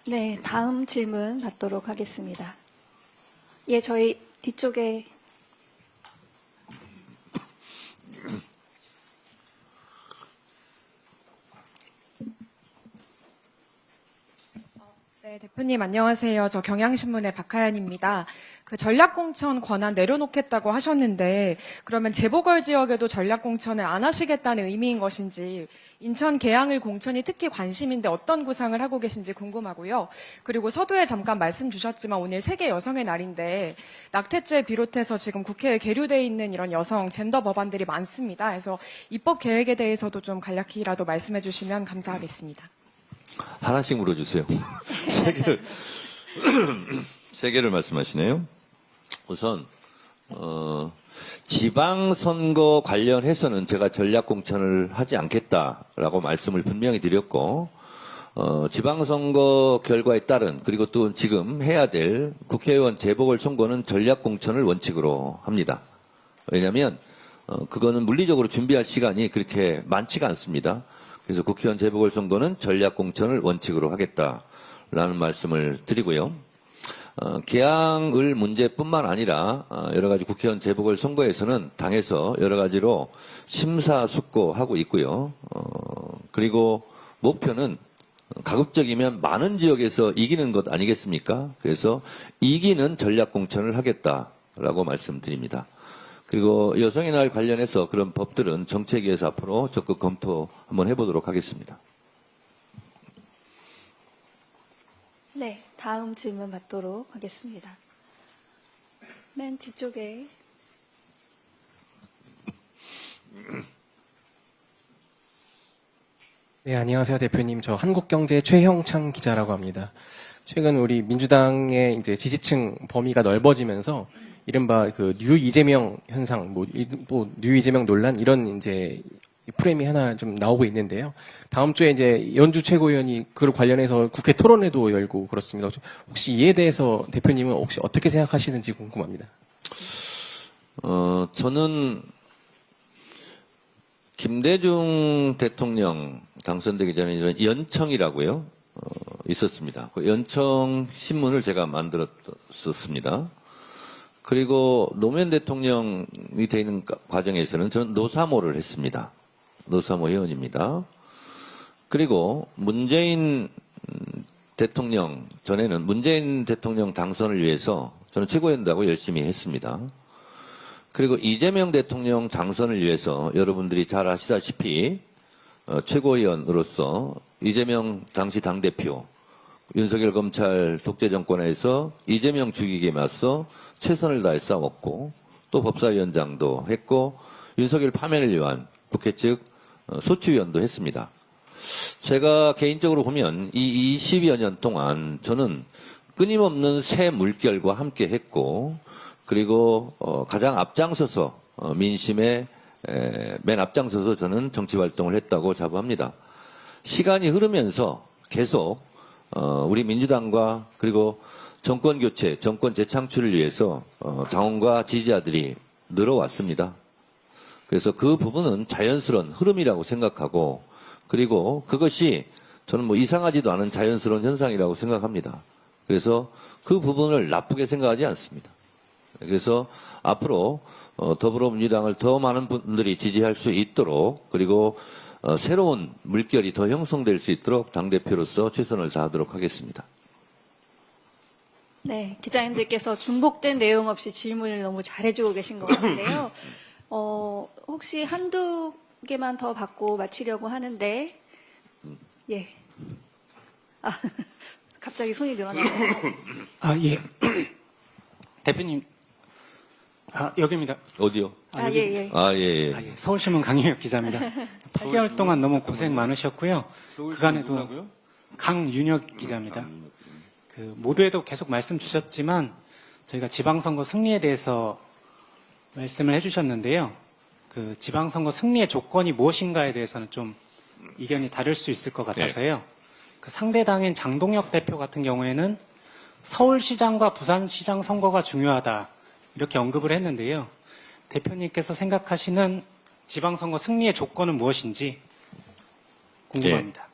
네, 다음 질문 받도록 하겠습니다. 예, 저희 뒤쪽에 네, 대표님 안녕하세요. 저 경향신문의 박하연입니다. 그 전략공천 권한 내려놓겠다고 하셨는데 그러면 재보궐 지역에도 전략공천을 안 하시겠다는 의미인 것인지 인천 계양을 공천이 특히 관심인데 어떤 구상을 하고 계신지 궁금하고요. 그리고 서두에 잠깐 말씀 주셨지만 오늘 세계 여성의 날인데 낙태죄 비롯해서 지금 국회에 계류되어 있는 이런 여성 젠더 법안들이 많습니다. 그래서 입법 계획에 대해서도 좀 간략히라도 말씀해 주시면 감사하겠습니다. 하나씩 물어주세요. 세 개를 말씀하시네요. 우선 지방선거 관련해서는 제가 전략공천을 하지 않겠다라고 말씀을 분명히 드렸고 지방선거 결과에 따른 그리고 또 지금 해야 될 국회의원 재보궐선거는 전략공천을 원칙으로 합니다. 왜냐하면 그거는 물리적으로 준비할 시간이 그렇게 많지가 않습니다. 그래서 국회의원 재보궐선거는 전략공천을 원칙으로 하겠다라는 말씀을 드리고요. 계양을 문제뿐만 아니라 여러 가지 국회의원 재보궐선거에서는 당에서 여러 가지로 심사숙고하고 있고요. 그리고 목표는 가급적이면 많은 지역에서 이기는 것 아니겠습니까? 그래서 이기는 전략공천을 하겠다라고 말씀드립니다. 그리고 여성의 날 관련해서 그런 법들은 정책위에서 앞으로 적극 검토 한번 해보도록 하겠습니다. 네, 다음 질문 받도록 하겠습니다. 맨 뒤쪽에 네, 안녕하세요, 대표님. 저 한국경제 최형창 기자라고 합니다. 최근 우리 민주당의 이제 지지층 범위가 넓어지면서 이른바 그 뉴 이재명 현상, 뉴 이재명 논란 이런 이제 프레임이 하나 좀 나오고 있는데요. 다음 주에 이제 연주 최고위원이 그걸 관련해서 국회 토론회도 열고 그렇습니다. 혹시 이에 대해서 대표님은 혹시 어떻게 생각하시는지 궁금합니다. 저는 김대중 대통령 당선되기 전에 이런 연청이라고요, 있었습니다. 그 연청 신문을 제가 만들었었습니다. 그리고 노무현 대통령이 되는 과정에서는 저는 노사모를 했습니다. 노사모 회원입니다. 그리고 문재인 대통령 전에는 문재인 대통령 당선을 위해서 저는 최고위원하고 열심히 했습니다. 그리고 이재명 대통령 당선을 위해서 여러분들이 잘 아시다시피 최고위원으로서 이재명 당시 당대표, 윤석열 검찰 독재 정권에서 이재명 죽이기에 맞서 최선을 다해 싸웠고 또 법사위원장도 했고 윤석열 파면을 위한 국회 측 소추위원도 했습니다. 제가 개인적으로 보면 이 20여 년 동안 저는 끊임없는 새 물결과 함께 했고 그리고 가장 앞장서서 민심에 맨 앞장서서 저는 정치 활동을 했다고 자부합니다. 시간이 흐르면서 계속 우리 민주당과 그리고 정권 교체, 정권 재창출을 위해서 당원과 지지자들이 늘어왔습니다. 그래서 그 부분은 자연스러운 흐름이라고 생각하고 그리고 그것이 저는 뭐 이상하지도 않은 자연스러운 현상이라고 생각합니다. 그래서 그 부분을 나쁘게 생각하지 않습니다. 그래서 앞으로 더불어민주당을 더 많은 분들이 지지할 수 있도록 그리고 새로운 물결이 더 형성될 수 있도록 당대표로서 최선을 다하도록 하겠습니다. 네, 기자님들께서 중복된 내용 없이 질문을 너무 잘해주고 계신 것 같은데요. 혹시 한두 개만 더 받고 마치려고 하는데, 예. 갑자기 손이 늘어나네요. 예. 대표님, 여기입니다. 어디요? 예, 예. 예. 서울신문 강희혁 기자입니다. 8개월 동안 너무 고생 많으셨고요. 그간에도 강윤혁 기자입니다. 그 모두에도 계속 말씀 주셨지만 저희가 지방선거 승리에 대해서 말씀을 해주셨는데요. 그 지방선거 승리의 조건이 무엇인가에 대해서는 좀 이견이 다를 수 있을 것 같아서요. 그 상대 당인 장동혁 대표 같은 경우에는 서울시장과 부산시장 선거가 중요하다 이렇게 언급을 했는데요. 대표님께서 생각하시는 지방선거 승리의 조건은 무엇인지 궁금합니다.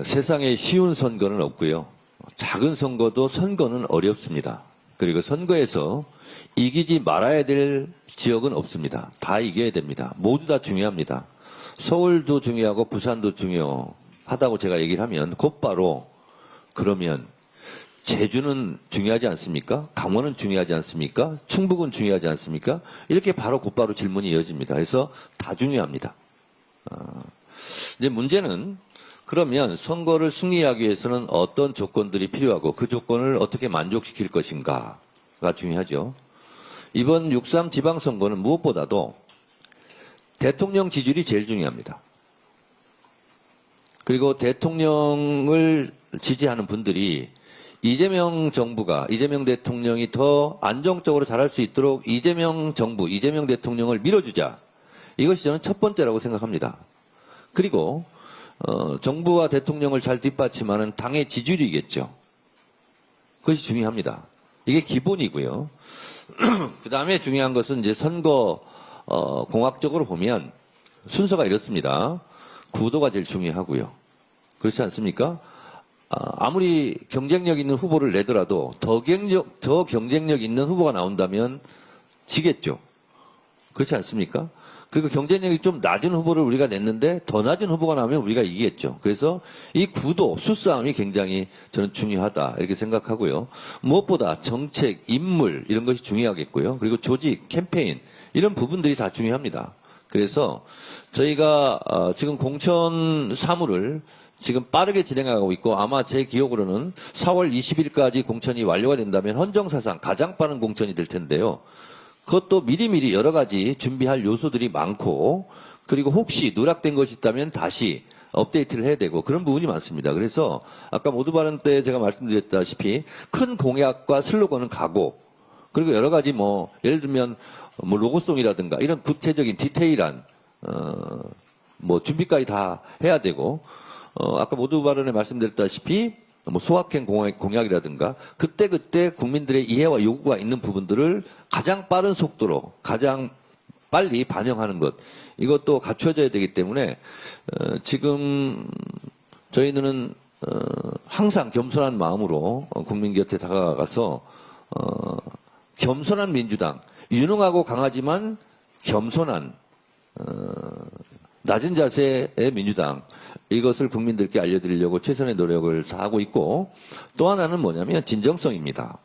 세상에 쉬운 선거는 없고요. 작은 선거도 선거는 어렵습니다. 그리고 선거에서 이기지 말아야 될 지역은 없습니다. 다 이겨야 됩니다. 모두 다 중요합니다. 서울도 중요하고 부산도 중요하다고 제가 얘기를 하면 곧바로 그러면 제주는 중요하지 않습니까? 강원은 중요하지 않습니까? 충북은 중요하지 않습니까? 이렇게 바로 곧바로 질문이 이어집니다. 그래서 다 중요합니다. 이제 문제는 그러면 선거를 승리하기 위해서는 어떤 조건들이 필요하고 그 조건을 어떻게 만족시킬 것인가가 중요하죠. 이번 6.3 지방선거는 무엇보다도 대통령 지지율이 제일 중요합니다. 그리고 대통령을 지지하는 분들이 이재명 정부가, 이재명 대통령이 더 안정적으로 잘할 수 있도록 이재명 정부, 이재명 대통령을 밀어주자. 이것이 저는 첫 번째라고 생각합니다. 그리고 정부와 대통령을 잘 뒷받침하는 당의 지지율이겠죠. 그것이 중요합니다. 이게 기본이고요. 그 다음에 중요한 것은 이제 선거 공학적으로 보면 순서가 이렇습니다. 구도가 제일 중요하고요. 그렇지 않습니까? 아무리 경쟁력 있는 후보를 내더라도 더 경쟁력 있는 후보가 나온다면 지겠죠. 그렇지 않습니까? 그리고 경쟁력이 좀 낮은 후보를 우리가 냈는데 더 낮은 후보가 나오면 우리가 이기겠죠. 그래서 이 구도, 수싸움이 굉장히 저는 중요하다 이렇게 생각하고요. 무엇보다 정책, 인물 이런 것이 중요하겠고요. 그리고 조직, 캠페인 이런 부분들이 다 중요합니다. 그래서 저희가 지금 공천 사무를 지금 빠르게 진행하고 있고 아마 제 기억으로는 4월 20일까지 공천이 완료가 된다면 헌정사상 가장 빠른 공천이 될 텐데요. 그것도 미리미리 여러 가지 준비할 요소들이 많고 그리고 혹시 누락된 것이 있다면 다시 업데이트를 해야 되고 그런 부분이 많습니다. 그래서 아까 모두 발언 때 제가 말씀드렸다시피 큰 공약과 슬로건은 가고 그리고 여러 가지 뭐 예를 들면 뭐 로고송이라든가 이런 구체적인 디테일한 뭐 준비까지 다 해야 되고 아까 모두 발언에 말씀드렸다시피 뭐 소확행 공약이라든가 그때 국민들의 이해와 요구가 있는 부분들을 가장 빠른 속도로 가장 빨리 반영하는 것 이것도 갖춰져야 되기 때문에 지금 저희는 항상 겸손한 마음으로 국민 곁에 다가가서 겸손한 민주당 유능하고 강하지만 겸손한 낮은 자세의 민주당 이것을 국민들께 알려드리려고 최선의 노력을 다하고 있고 또 하나는 뭐냐면 진정성입니다.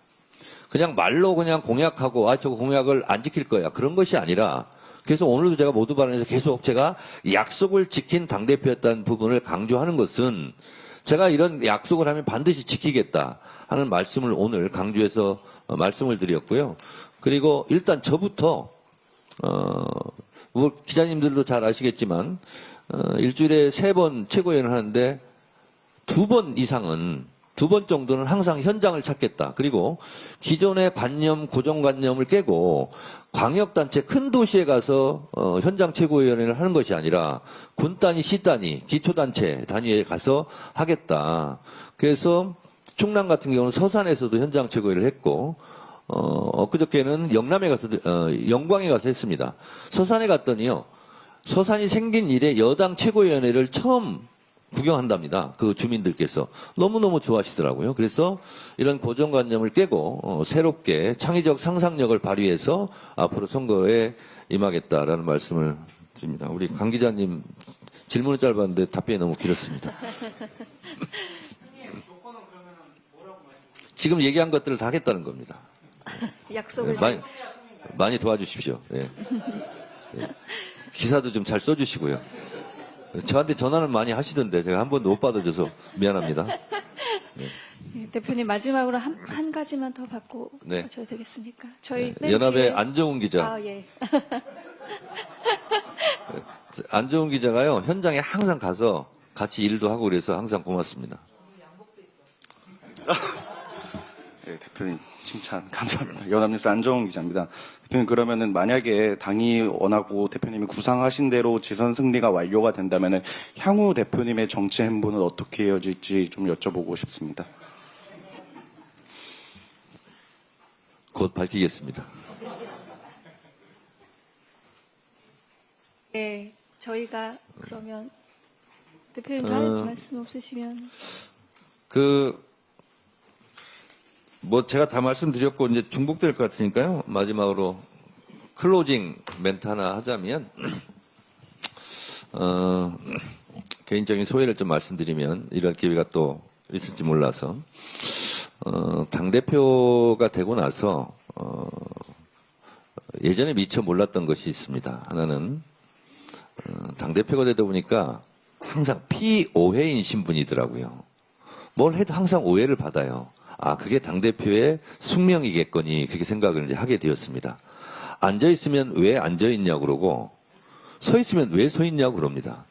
그냥 말로 그냥 공약하고 저거 공약을 안 지킬 거야 그런 것이 아니라 그래서 오늘도 제가 모두 발언에서 계속 제가 약속을 지킨 당대표였다는 부분을 강조하는 것은 제가 이런 약속을 하면 반드시 지키겠다 하는 말씀을 오늘 강조해서 말씀을 드렸고요. 그리고 일단 저부터 뭐 기자님들도 잘 아시겠지만 일주일에 3번 최고위원을 하는데 2번 이상은 2번 정도는 항상 현장을 찾겠다. 그리고 기존의 관념, 고정관념을 깨고 광역단체 큰 도시에 가서 현장 최고위원회를 하는 것이 아니라 군 단위, 시 단위, 기초단체 단위에 가서 하겠다. 그래서 충남 같은 경우는 서산에서도 현장 최고위를 했고 엊그저께는 영남에 가서 영광에 가서 했습니다. 서산에 갔더니요. 서산이 생긴 이래 여당 최고위원회를 처음 구경한답니다. 그 주민들께서 너무너무 좋아하시더라고요. 그래서 이런 고정관념을 깨고 새롭게 창의적 상상력을 발휘해서 앞으로 선거에 임하겠다라는 말씀을 드립니다. 우리 강 기자님 질문은 짧았는데 답변이 너무 길었습니다. 지금 얘기한 것들을 다 하겠다는 겁니다. 약속을 많이 도와주십시오. 예. 예. 기사도 좀 잘 써주시고요. 저한테 전화는 많이 하시던데 제가 한 번도 못 받아줘서 미안합니다. 네, 대표님 마지막으로 한 가지만 더 받고 네. 가셔도 되겠습니까? 저희 연합의 벤치에- 안정훈 기자. 아, 예. 안정훈 기자가요 현장에 항상 가서 같이 일도 하고 그래서 항상 고맙습니다. 네, 대표님 칭찬 감사합니다. 연합뉴스 안정훈 기자입니다. 대표님 그러면은 만약에 당이 원하고 대표님이 구상하신 대로 지선 승리가 완료가 된다면은 향후 대표님의 정치 행보는 어떻게 이어질지 좀 여쭤보고 싶습니다. 곧 밝히겠습니다. 네, 저희가 그러면 대표님 할 말씀 없으시면. 제가 다 말씀드렸고, 이제 중복될 것 같으니까요. 마지막으로 클로징 멘트 하나 하자면, 개인적인 소회를 좀 말씀드리면, 이런 기회가 또 있을지 몰라서, 당대표가 되고 나서, 예전에 미처 몰랐던 것이 있습니다. 하나는, 당대표가 되다 보니까 항상 피오해인 신분이더라고요. 뭘 해도 항상 오해를 받아요. 아, 그게 당대표의 숙명이겠거니, 그렇게 생각을 이제 하게 되었습니다. 앉아있으면 왜 앉아있냐고 그러고, 서있으면 왜 서있냐고 그럽니다.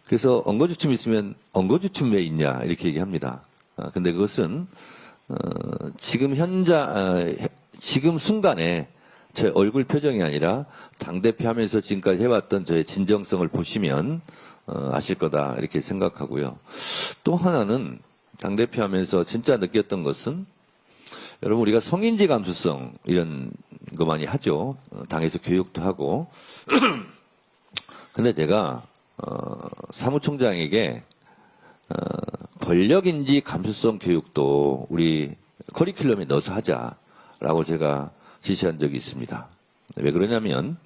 그래서 엉거주춤 있으면 엉거주춤 왜 있냐, 이렇게 얘기합니다. 근데 그것은, 지금 순간에 제 얼굴 표정이 아니라 당대표 하면서 지금까지 해왔던 저의 진정성을 보시면, 아실 거다, 이렇게 생각하고요. 또 하나는 당대표 하면서 진짜 느꼈던 것은, 여러분, 우리가 성인지 감수성, 이런 거 많이 하죠. 당에서 교육도 하고. 근데 제가, 사무총장에게, 권력인지 감수성 교육도 우리 커리큘럼에 넣어서 하자라고 제가 지시한 적이 있습니다. 왜 그러냐면,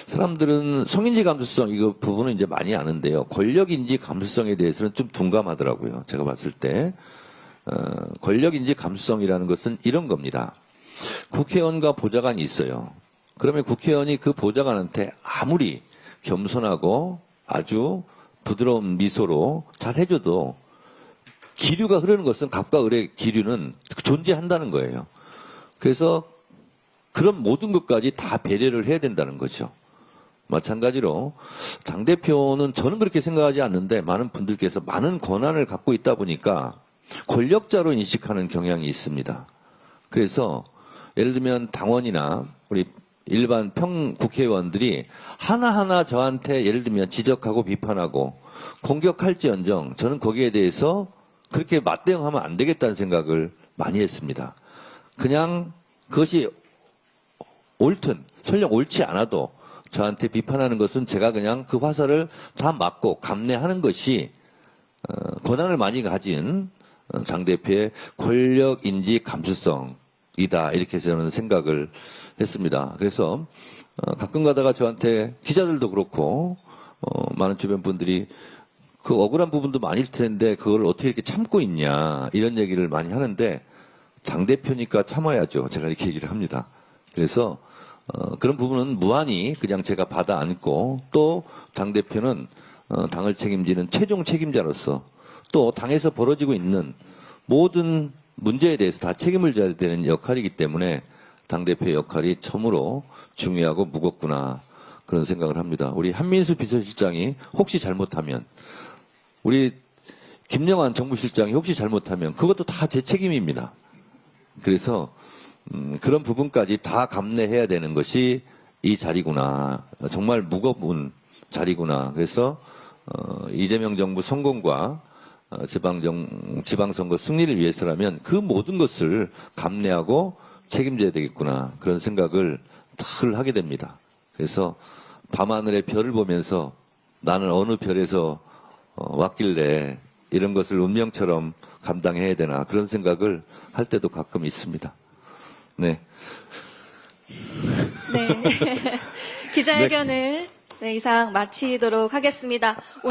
사람들은 성인지 감수성, 이거 부분은 이제 많이 아는데요. 권력인지 감수성에 대해서는 좀 둔감하더라고요. 제가 봤을 때. 권력인지 감수성이라는 것은 이런 겁니다. 국회의원과 보좌관이 있어요. 그러면 국회의원이 그 보좌관한테 아무리 겸손하고 아주 부드러운 미소로 잘 해줘도 기류가 흐르는 것은 갑과 을의 기류는 존재한다는 거예요. 그래서 그런 모든 것까지 다 배려를 해야 된다는 거죠. 마찬가지로 당대표는 저는 그렇게 생각하지 않는데 많은 분들께서 많은 권한을 갖고 있다 보니까 권력자로 인식하는 경향이 있습니다. 그래서 예를 들면 당원이나 우리 일반 국회의원들이 하나하나 저한테 예를 들면 지적하고 비판하고 공격할지언정 저는 거기에 대해서 그렇게 맞대응하면 안 되겠다는 생각을 많이 했습니다. 그냥 그것이 옳든 설령 옳지 않아도 저한테 비판하는 것은 제가 그냥 그 화살을 다 맞고 감내하는 것이 권한을 많이 가진 당대표의 권력인지 감수성이다, 이렇게 저는 생각을 했습니다. 그래서 가끔 가다가 저한테 기자들도 그렇고 많은 주변 분들이 그 억울한 부분도 많을 텐데 그걸 어떻게 이렇게 참고 있냐, 이런 얘기를 많이 하는데 당대표니까 참아야죠, 제가 이렇게 얘기를 합니다. 그래서 그런 부분은 무한히 그냥 제가 받아 안고, 또 당대표는 당을 책임지는 최종 책임자로서 또 당에서 벌어지고 있는 모든 문제에 대해서 다 책임을 져야 되는 역할이기 때문에 당대표의 역할이 참으로 중요하고 무겁구나, 그런 생각을 합니다. 우리 한민수 비서실장이 혹시 잘못하면, 우리 김영환 정무실장이 혹시 잘못하면 그것도 다 제 책임입니다. 그래서 그런 부분까지 다 감내해야 되는 것이 이 자리구나, 정말 무거운 자리구나. 그래서 이재명 정부 성공과 지방선거 승리를 위해서라면 그 모든 것을 감내하고 책임져야 되겠구나, 그런 생각을 늘 하게 됩니다. 그래서 밤하늘의 별을 보면서 나는 어느 별에서 왔길래 이런 것을 운명처럼 감당해야 되나, 그런 생각을 할 때도 가끔 있습니다. 네. 네. 기자회견을 이상 마치도록 하겠습니다.